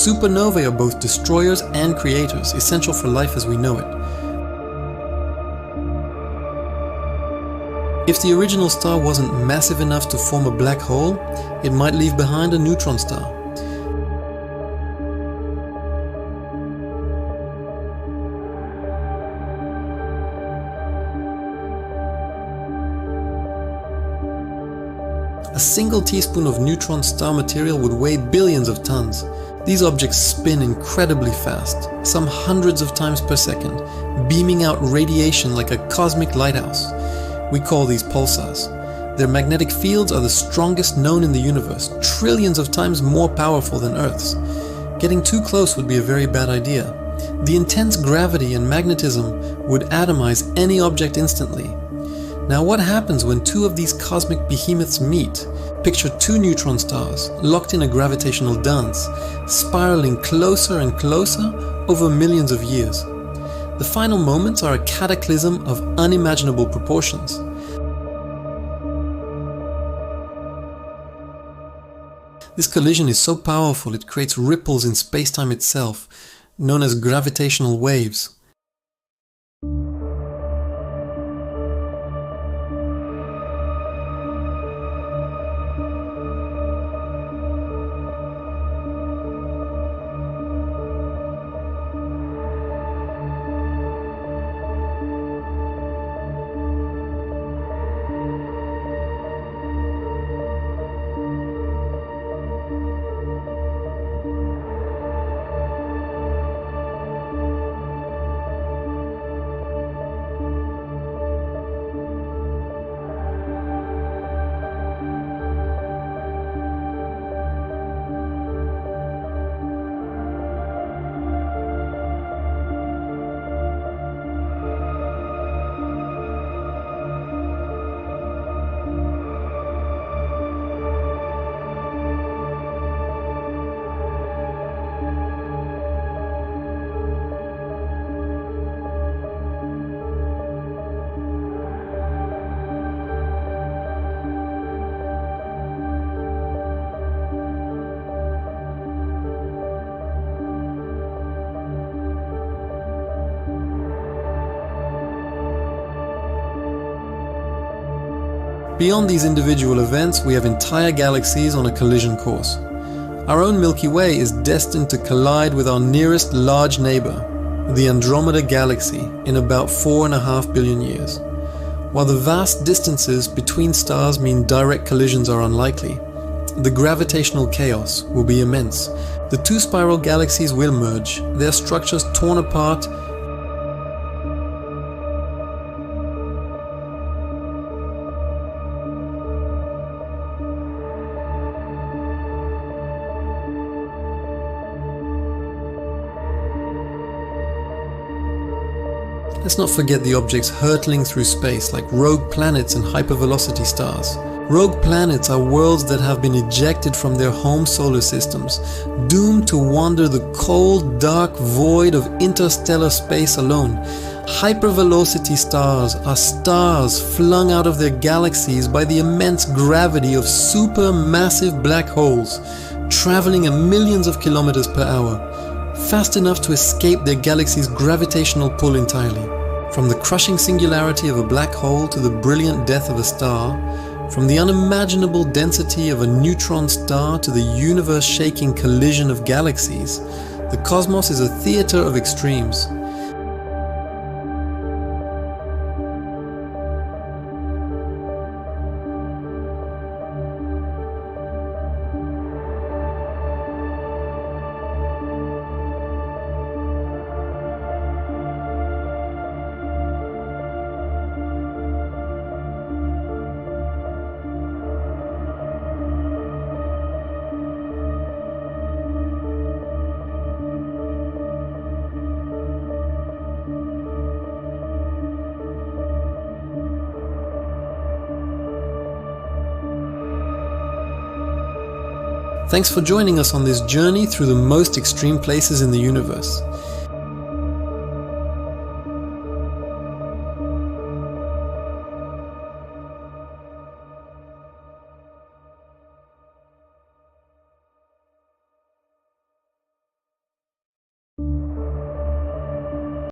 Supernovae are both destroyers and creators, essential for life as we know it. If the original star wasn't massive enough to form a black hole, it might leave behind a neutron star. A single teaspoon of neutron star material would weigh billions of tons. These objects spin incredibly fast, some hundreds of times per second, beaming out radiation like a cosmic lighthouse. We call these pulsars. Their magnetic fields are the strongest known in the universe, trillions of times more powerful than Earth's. Getting too close would be a very bad idea. The intense gravity and magnetism would atomize any object instantly. Now what happens when two of these cosmic behemoths meet? Picture two neutron stars, locked in a gravitational dance, spiraling closer and closer over millions of years. The final moments are a cataclysm of unimaginable proportions. This collision is so powerful it creates ripples in space-time itself, known as gravitational waves. Beyond these individual events, we have entire galaxies on a collision course. Our own Milky Way is destined to collide with our nearest large neighbor, the Andromeda Galaxy, in about 4.5 billion years. While the vast distances between stars mean direct collisions are unlikely, the gravitational chaos will be immense. The two spiral galaxies will merge, their structures torn apart. Let's not forget the objects hurtling through space like rogue planets and hypervelocity stars. Rogue planets are worlds that have been ejected from their home solar systems, doomed to wander the cold, dark void of interstellar space alone. Hypervelocity stars are stars flung out of their galaxies by the immense gravity of supermassive black holes, traveling at millions of kilometers per hour, fast enough to escape their galaxy's gravitational pull entirely. From the crushing singularity of a black hole to the brilliant death of a star, from the unimaginable density of a neutron star to the universe-shaking collision of galaxies, the cosmos is a theater of extremes. Thanks for joining us on this journey through the most extreme places in the universe.